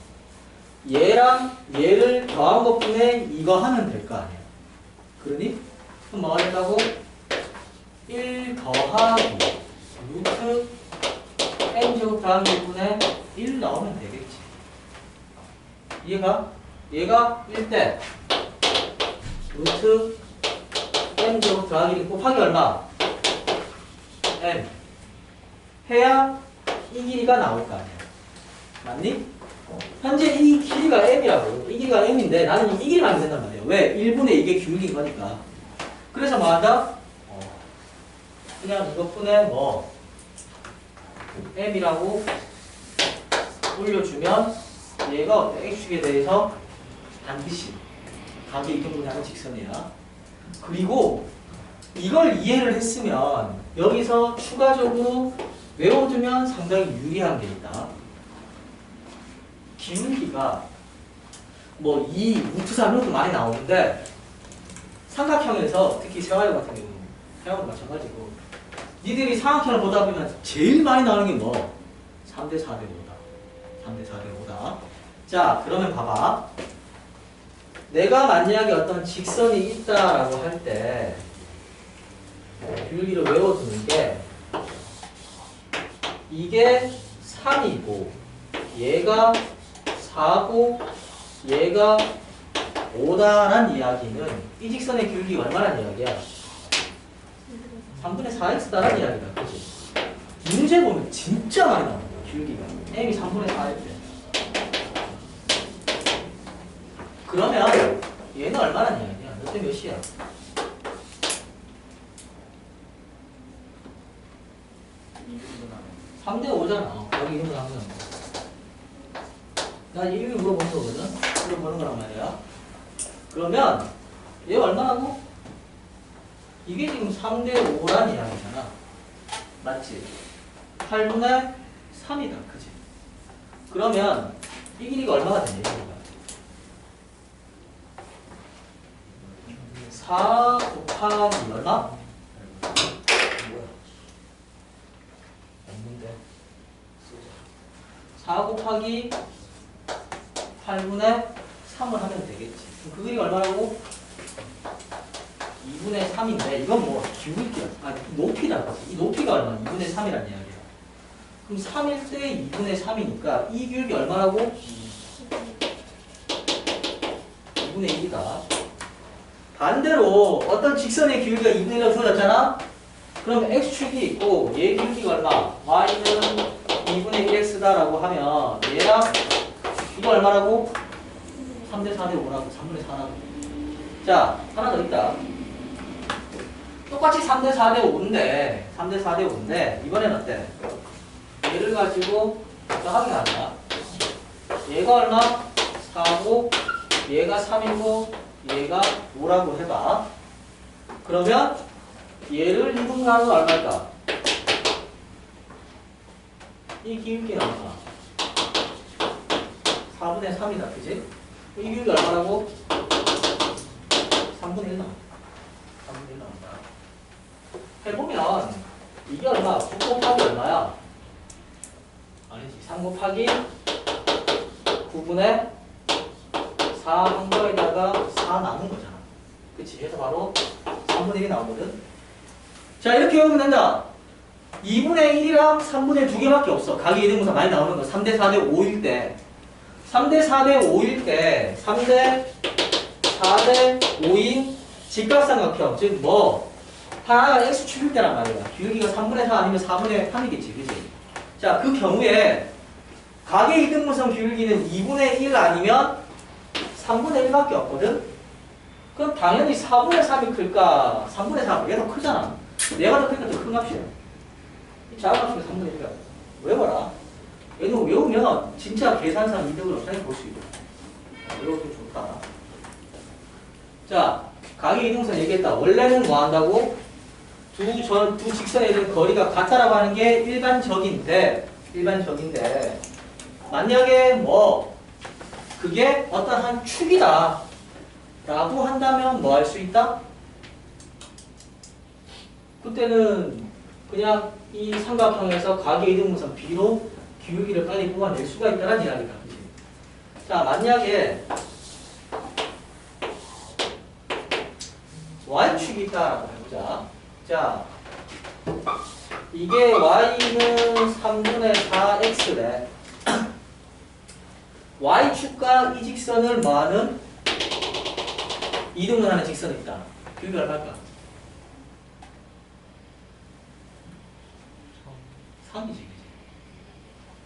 얘랑 얘를 더한 것뿐에 이거 하면 될 거 아니야. 그러니? 그럼 뭐가 된다고? 1 더하기 루트 m제곱 더하기 1분의 1 나오면 되겠지. 이해가? 얘가 1대 루트 m제곱 더하기 1 곱하기 얼마? m 해야 이 길이가 나올 거 아니야. 맞니? 현재 이 길이가 m이라고. 이 길이가 m인데 나는 이 길이만 하면 된단 말이야. 왜? 1분의 이게 기울기인 거니까. 그래서 뭐 한다? 그냥 이것뿐에 뭐 m이라고 올려주면 얘가 어때? x축에 대해서 반드시 각의 이등분하는 직선이야. 그리고 이걸 이해를 했으면 여기서 추가적으로 외워두면 상당히 유리한 게 있다. 기울기가 뭐 2, 루트 3 이런 것도 많이 나오는데 삼각형에서 특히 세활 같은 경우 세활도 마찬가지고 니들이 삼각형을 보다 보면 제일 많이 나오는 게 뭐? 3대 4대 5다. 3대 4대 5다. 자, 그러면 봐봐. 내가 만약에 어떤 직선이 있다라고 할 때 기울기를 외워두는 게 이게 3이고 얘가 4고 얘가 5다란 이야기는 이 직선의 기울기가 얼마란 이야기야? 3분의 4x다란 이야기다. 그치? 문제 보면 진짜 많이 나옵니다. 기울기가. m이 3분의 4일 때. 그러면 얘는 얼마란 이야기야? 몇 대 몇이야? 3대 5잖아. 여기 이름을 하면. 난 이름이 물어보는 거거든? 물어보는 거란 말이야. 그러면 얘 얼마라고? 이게 지금 3대 5란 이야기잖아. 맞지? 8분의 3이다. 그지? 그러면 이 길이가 얼마가 되냐? 4 곱하기 얼마? 뭐야? 없는데. 4 곱하기 8분의 3을 하면 되겠지. 그럼 그 길이가 얼마라고? 2분의 3인데 이건 뭐 기울기야. 아, 높이다. 이 높이가 얼마? 2분의 3이란 이야기야. 그럼 3일 때 2분의 3이니까 이 기울기 얼마라고? 2분의 1이다. 반대로 어떤 직선의 기울기가 2분의 1이라고 주어졌잖아? 그럼 x축이 있고 얘 기울기가 얼마? y는 2분의 1x다라고 하면 얘랑 이거 얼마라고? 3대 4대 5라고. 3분의 4라고. 자, 하나 더 있다. 똑같이 3대 4대 5인데 3대 4대 5인데 이번엔 어때? 얘를 가지고 더 확인한다. 얘가 얼마? 4고 얘가 3이고 얘가 5라고 해봐. 그러면 얘를 2분의 하는 건 얼마일까? 이 기울기는 얼마? 4분의 3이다. 그지? 이 기울기 얼마라고? 3분의 1 나온다. 3분의 1 나온다. 해보면 이게 얼마? 9 곱하기 얼마야? 아니지. 3 곱하기 9분의 4 한 거에다가 4 나눈 거잖아. 그치? 그래서 바로 3분의 1이 나오거든. 자, 이렇게 외우면 된다. 2분의 1이랑 3분의 1 두 개밖에 없어. 각이 이등분사 많이 나오는 거. 3대 4대 5일 때. 3대 4대 5일 때 3대 4대 5인 직각삼각형. 즉 뭐 하나가 x축일 때란 말이야. 기울기가 3분의 4 아니면 4분의 3이겠지. 그치? 자, 그 경우에 각의 이등분선 기울기는 2분의 1 아니면 3분의 1밖에 없거든? 그럼 당연히 4분의 3이 클까? 3분의 3, 얘가 더 크잖아. 내가 더 크니까 더 큰 값이야. 이 작은 값이니까 3분의 1이야. 외워라. 얘는 외우면 진짜 계산상 이득을 엄청나게 볼 수 있고. 이거 좀 좋다. 자, 각의 이등선 얘기했다. 원래는 뭐 한다고? 두 직선에 있는 거리가 같다라고 하는 게 일반적인데, 만약에 뭐, 그게 어떠한 축이다. 라고 한다면 뭐 할 수 있다? 그때는 그냥 이 삼각형에서 각의 이등분선 B로 기울기를 빨리 뽑아낼 수가 있다는 이야기다. 그치? 자, 만약에 Y축이 있다라고 해보자. 자, 이게 Y는 3분의 4X래. Y축과 이 직선을 뭐하는? 이등분하는 직선이 있다. 기울기 얼마일까? 3이지. 그치?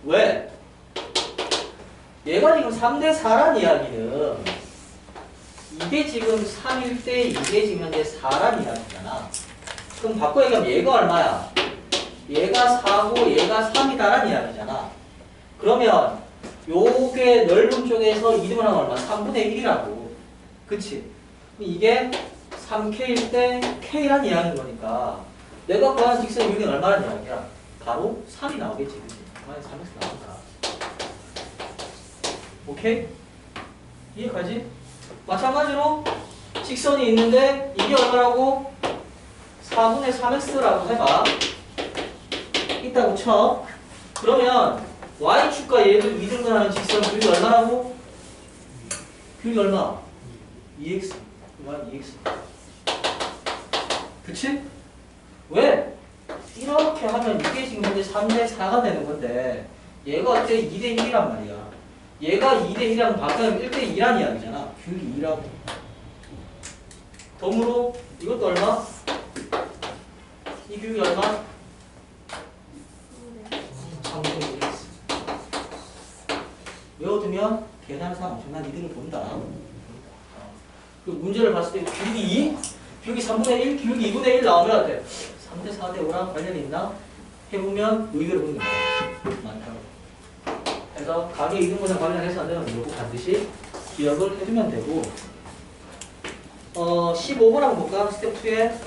왜? 얘가 지금 3대 4란 이야기는 이게 지금 3일 때 이게 지금 현재 4란 이야기잖아. 그럼 바꿔 얘기하면 얘가 얼마야? 얘가 4고 얘가 3이다란 이야기잖아. 그러면 요게 넓은 쪽에서 이등분 하면 얼마? 3분의 1이라고. 그치? 이게 3K일 때 K란 이야기인 거니까 내가 구하는 직선의 유기는 얼마란 이야기야? 바로 3이 나오겠지. 그치? 3x 나온다. 오케이? 이해가지? 마찬가지로 직선이 있는데 이게 얼마라고? 4분의 3x라고 해봐. 있다고 쳐. 그러면 y축과 얘를 이등분하는 직선 기울기 얼마라고? 기울기 얼마? 2x. 이건 2x. 그치? 왜? 이렇게 하면 이게 지금 현재 3대 4가 되는 건데 얘가 어째 2대 1이란 말이야. 얘가 2대 1이랑 바꾸면 1대 2란 이야기잖아. 기울기 2라고. 덤으로 이것도 얼마? 이 기울기 얼마? 3분의 1x. 외워두면 계산상 엄청난 이득을 본다. 그 문제를 봤을 때 기울기 2? 기울기 3분의 1? 기울기 2분의 1 나오면 어때? 3대 4대 5랑 관련이 있나? 해보면 의외로 보는 거야. 많다고. 그래서 각의 이등분에 관련해서는 이거 반드시 기억을 해두면 되고 15번 한번 볼까? 스텝 2에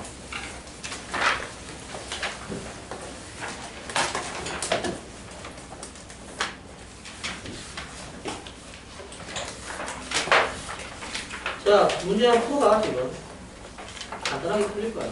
자, 문제 한번 풀어봐. 지금 간단하게 풀릴 거야.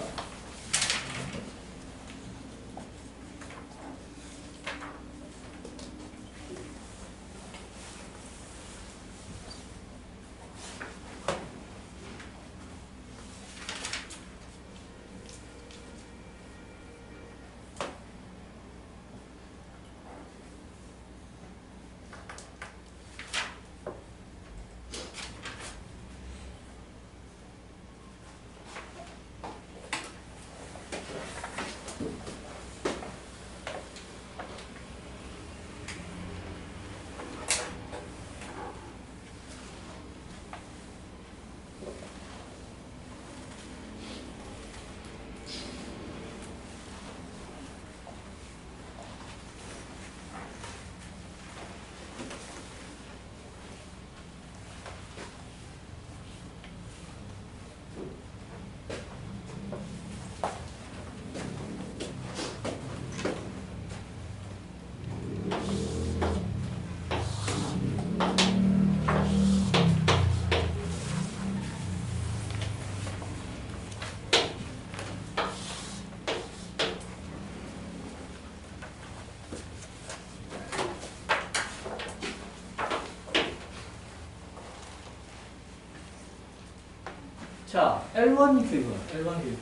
자, L1 기울기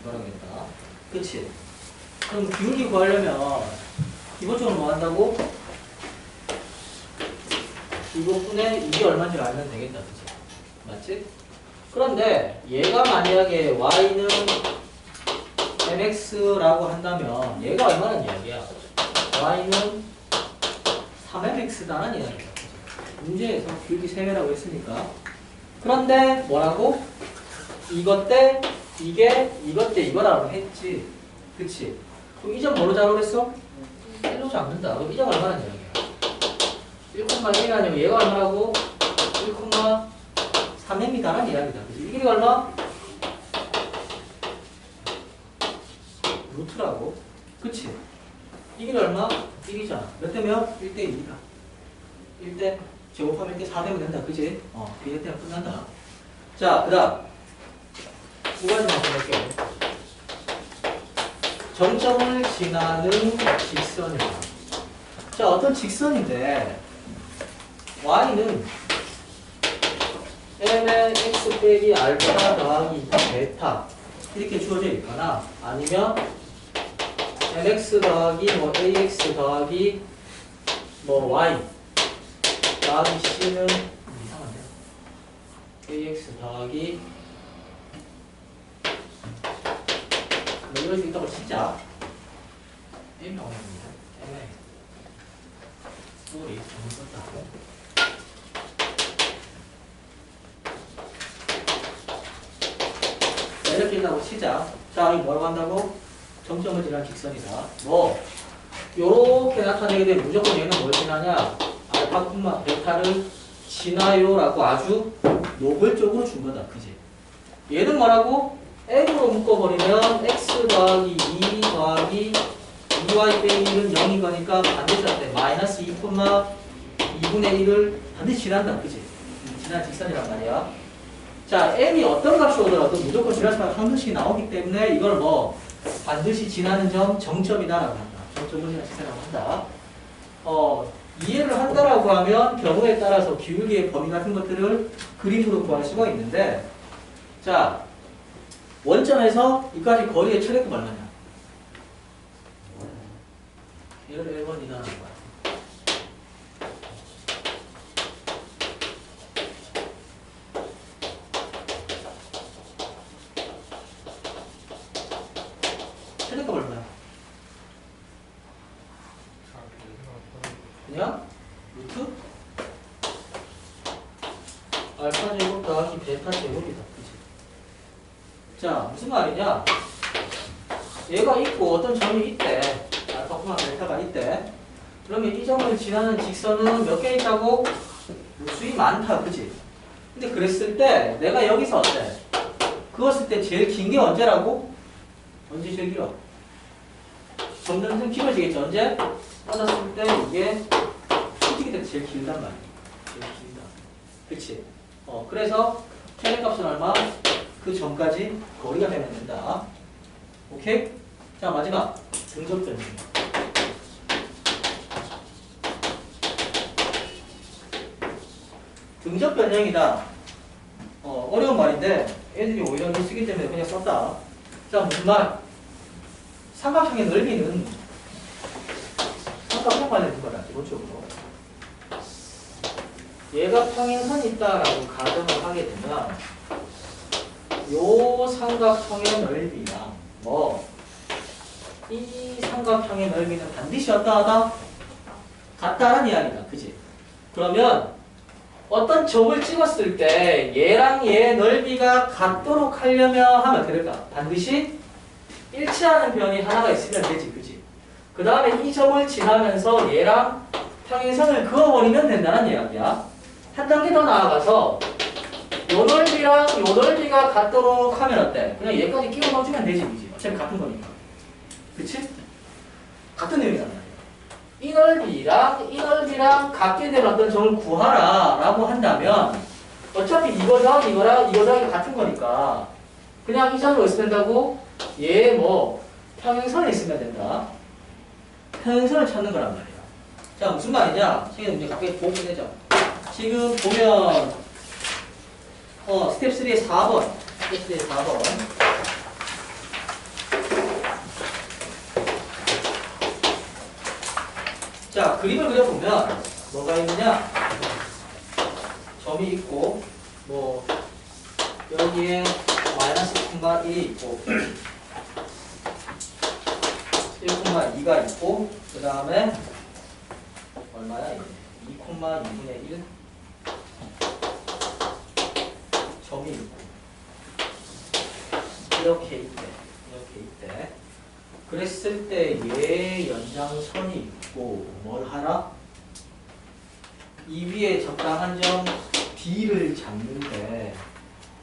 구하라겠다. 그치? 그럼 기울기 구하려면 기본적으로 뭐 한다고? 이것분의 이게 얼마인지 알면 되겠다. 그치? 맞지? 그런데 얘가 만약에 y는 mx라고 한다면 얘가 얼마나 이야기야? y는 3mx다는 이야기야. 문제에서 기울기 3배라고 했으니까 그런데 뭐라고? 이것 때 이게 이것 때 이거라고 했지. 그치? 그럼 이 점 뭐로 잡으랬어? 1로 잡는다. 그럼 이 점 얼마나 되냐? 1,1이라는 얘가 얼마라고? 1,3m라는 이야기다. 그치? 이 길이가 얼마? 루트라고. 그치? 이 길이 얼마? 1이잖아. 몇 대면? 1대 2다. 1대 제곱하면 1대 4대면 된다. 그치? 비례 때문에 끝난다. 자, 그 다음. 두 가지만 보낼게요. 정점을 지나는 직선이다. 자, 어떤 직선인데, y는 m의 x 빼기 알파 더하기 베타 이렇게 주어져 있거나 아니면 mx 더하기 뭐 ax 더하기 뭐 y 더하기 c는 이상한데 ax 더하기 뭐 이럴 수 있다고 치자. m이 어렵습니다. m에 소리 잘못 썼다고. 이렇게 있다고 치자. 자, 이 뭐라고 한다고? 정점을 지나는 직선이다. 뭐 요렇게 나타내게 되면 무조건 얘는 뭘 지나냐? 알파, 베타를 지나요라고 아주 노골적으로 준 거다. 그지? 얘는 뭐라고? m으로 묶어버리면 x 더하기 2 더하기 2y 빼기 1은 0인 거니까 반드시 어때? 마이너스 2,2분의 1을 반드시 지난다. 그지? 지난 직선이란 말이야. 자, m이 어떤 값이 오더라도 무조건 지나치면 한 번씩 나오기 때문에 이걸 뭐 반드시 지나는 점 정점이다라고 한다. 정점을 지나는 직선이라고 한다. 이해를 한다라고 하면 경우에 따라서 기울기의 범위 같은 것들을 그림으로 구할 수가 있는데, 자, 원점에서 이까지 거리의 최대값 얼마냐? 얘를 1번이라는 거야. 최대값 얼마야? 그냥 루트 알파 제곱 더하기 베타 제곱이다. 그치? 자, 무슨 말이냐? 얘가 있고 어떤 점이 있대. 알파, 베타가 있대. 그러면 이 점을 지나는 직선은 몇 개 있다고? 수이 많다. 그치? 근데 그랬을 때 내가 여기서 어때? 그었을 때 제일 긴 게 언제라고? 언제 제일 길어? 점점 길어지겠죠. 언제? 뻗었을 때 이게 솔직히 제일 길단 말이야. 제일 길다. 그치? 그래서 최대값은 얼마? 그 점까지 거리가 되면 된다. 오케이? 자, 마지막 등적 변형. 등적 변형이다. 어려운 말인데 애들이 오히려 쓰기 때문에 그냥 썼다. 자, 무슨 말? 삼각형의 넓이는 삼각형만 되는 거다. 기본적으로. 얘가 평행선이 있다라고 가정을 하게 되면 요 삼각형의 넓이랑 이 삼각형의 넓이는 반드시 어떠하다? 같다라는 이야기다. 그지? 그러면 어떤 점을 찍었을 때 얘랑 얘의 넓이가 같도록 하려면 하면 어떻게 될까? 반드시 일치하는 변이 하나가 있으면 되지. 그지? 그 다음에 이 점을 지나면서 얘랑 평행선을 그어버리면 된다는 이야기야. 한 단계 더 나아가서 요 넓이랑 요 넓이가 같도록 하면 어때? 그냥 얘까지 끼워 넣어주면 되지. 그지? 어차피 같은 거니까. 그치? 같은 내용이란 말이야. 이 넓이랑 같게 된 어떤 점을 구하라 라고 한다면 어차피 이거 더하기 이거랑 이거 더하기 같은 거니까 그냥 이 점을 어디서 된다고? 얘 평행선에 있으면 된다. 평행선을 찾는 거란 말이야. 자, 무슨 말이냐? 지금 이제 갑자기 보면 되죠. 지금 보면 스텝 3의 4번. 스텝 3의 4번. 자, 그림을 그려보면 뭐가 있느냐? 점이 있고 여기에 마이너스 1,1이 있고 1,2가 있고 그 다음에 얼마야? 2,2분의 1 점이 있고 이렇게 있대. 그랬을 때 얘 연장선이 있고 뭘 하라? 이 위에 적당한 점 D를 잡는데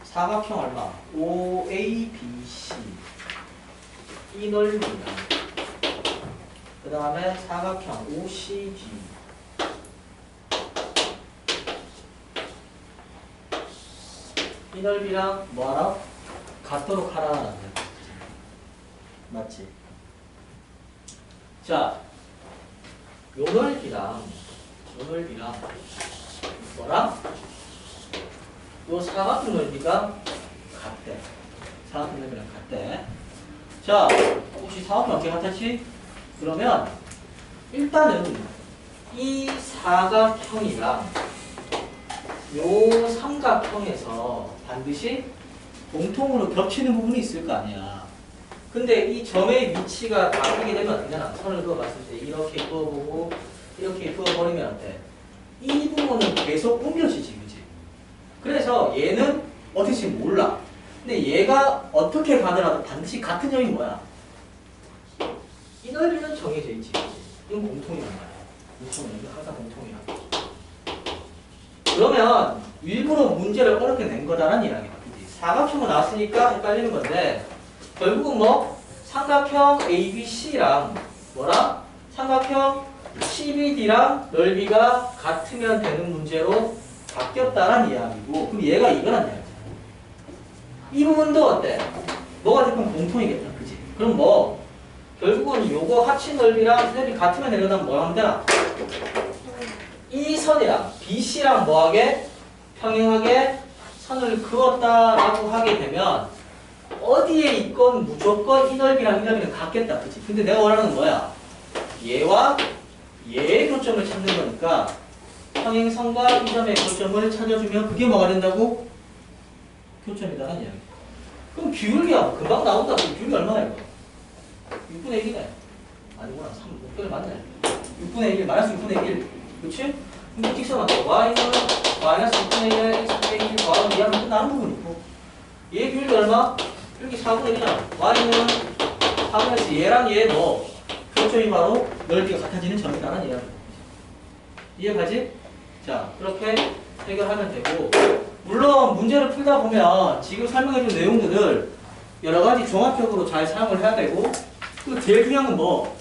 사각형 얼마? OABC 이 넓이랑 그 다음에 사각형 OCD 이 넓이랑 뭐하라? 같도록 하라는 거야. 맞지? 자, 요 넓이랑 뭐랑? 요 사각형 넓이가 같대. 사각형 넓이랑 같대. 자, 혹시 사각형 어떻게 같았지? 그러면 일단은 이 사각형이랑 요 삼각형에서 반드시 공통으로 겹치는 부분이 있을 거 아니야. 근데 이 점의 위치가 바뀌게 되면 어떻게 되나? 선을 그어봤을 때 이렇게 그어보고 이렇게 그어버리면 어때? 이 부분은 계속 옮겨지지, 그치? 그래서 얘는 어떻게 몰라. 근데 얘가 어떻게 가더라도 반드시 같은 점이 뭐야? 이 넓이는 정해져 있지, 그치? 이건 공통이란 말이야. 이건 항상 공통이야. 그러면 일부러 문제를 어렵게 낸 거다라는 이야기야. 그치? 사각형은 나왔으니까 헷갈리는 건데 결국은 뭐 삼각형 ABC랑 뭐랑 삼각형 CBD랑 넓이가 같으면 되는 문제로 바뀌었다라는 이야기고 그럼 얘가 이거란 이야기잖아. 이 부분도 어때? 뭐가 됐건 공통이겠다. 그치? 그럼 뭐 결국은 요거 하치 넓이랑 넓이 같으면 되려면 뭐 하면 되나? 이 선이랑 BC랑 뭐하게? 평행하게 선을 그었다라고 하게 되면 어디에 있건 무조건 이 넓이랑 이 넓이는 같겠다. 그치? 근데 내가 원하는 건 뭐야? 얘와 얘의 교점을 찾는 거니까 평행선과 이 점의 교점을 찾아주면 그게 뭐가 된다고? 교점이다라는 이야기. 그럼 기울기야 금방 나온다. 기울기 얼마나 이거? 6분의 1이네. 아니구나. 6분의 맞네. 6분의 1 마이너스 6분의 1. 그치? 그럼 직선한테 y는 마이너스 6분의 1에 x 분의 1 더하면 이하면 끝나는 부분이 있고 얘 기울기 얼마? 여기 4분의 1이잖아. y는 4분의 1 얘랑 얘 뭐 교점이 바로 넓이가 같아지는 점이다라는 이야기. 이해가지? 자, 그렇게 해결하면 되고 물론 문제를 풀다 보면 지금 설명해준 내용들을 여러 가지 종합적으로 잘 사용을 해야 되고 또 제일 중요한 건 뭐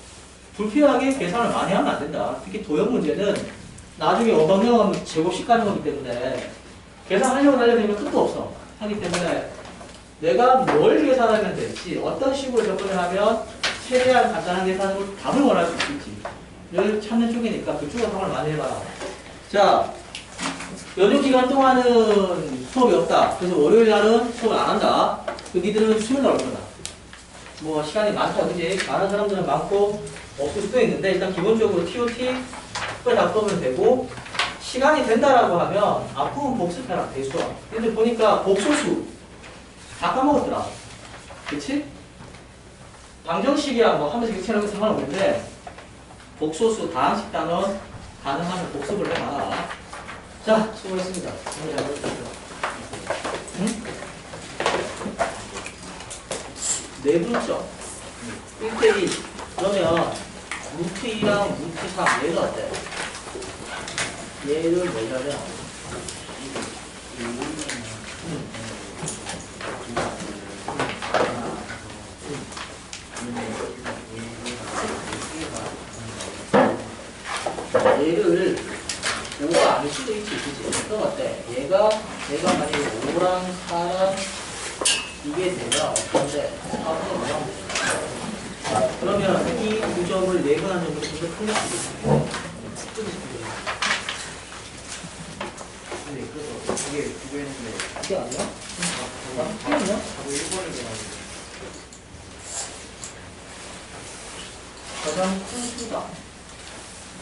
불필요하게 계산을 많이 하면 안 된다. 특히 도형 문제는 나중에 어방형하면 제곱식 가는 거기 때문에 계산하려고 달려들면 끝도 없어. 하기 때문에 내가 뭘 계산하면 될지 어떤 식으로 접근을 하면 최대한 간단한 계산으로 답을 원할 수 있을지를 찾는 쪽이니까 그쪽으로 답을 많이 해봐라. 자, 연휴 기간 동안은 수업이 없다. 그래서 월요일 날은 수업을 안 한다. 니들은 수요일 날 올 거다. 뭐 시간이 많다, 그지? 많은 사람들은 많고 없을 수도 있는데 일단 기본적으로 TOT 을 다 풀면 되고 시간이 된다라고 하면 앞부분 복습해라. 대수와. 근데 보니까 복소수 다 까먹었더라. 그치? 방정식이랑 뭐 하면서 이렇게 하는 거 상관없는데 복소수 다항식 단원 가능하면 복습을 해봐. 자, 수고했습니다. 오늘 잘 들었습니다. 응? 내분점 1대1 그러면 루트 2랑 루트 3 얘가 어때? 얘를 뭐냐면 얘를 5가 아닐 수도 있지, 그치? 그럼 어때? 얘가 만약에 5랑 4랑 이게 되면 어떤데? 4분의 5랑 되잖아. 그러면 이 두 점을 내분한 점으로 좀 더 클 수 있겠네. 근데 그래서 그게 구했는데 그게 아니야? 그게 아니야? 바로 1번을 돼가지고 가장 큰 수다.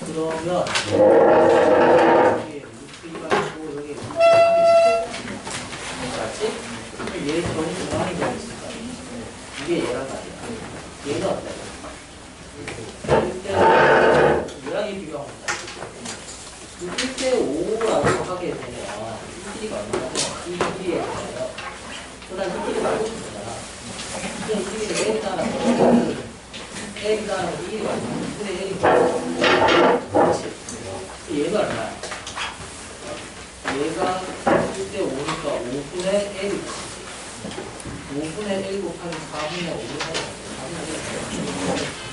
그러면 여기에 루트 2가 있고 여기에 루트 3이 맞지? 얘 점이 중앙에 가 있을까? 이게 얘란 말이야. 얘는 어때? 1대 5랑 얘 비교하면 1대 5라고 하게 하게 되면 이 길이가 얼마나 돼요? 이 길이에 대해서 그다음 이 길이 말고 싶은 거잖아. 그럼 이 길이를 L이 따라서 L이 따라서 이 길이가 얼마나 2분의 L이 그렇지. 얘가 얼마야? 얘가 1대 5니까 5분의 L이 5분의 1 곱하기 4분의 5를 하는 거야. 4분의 1.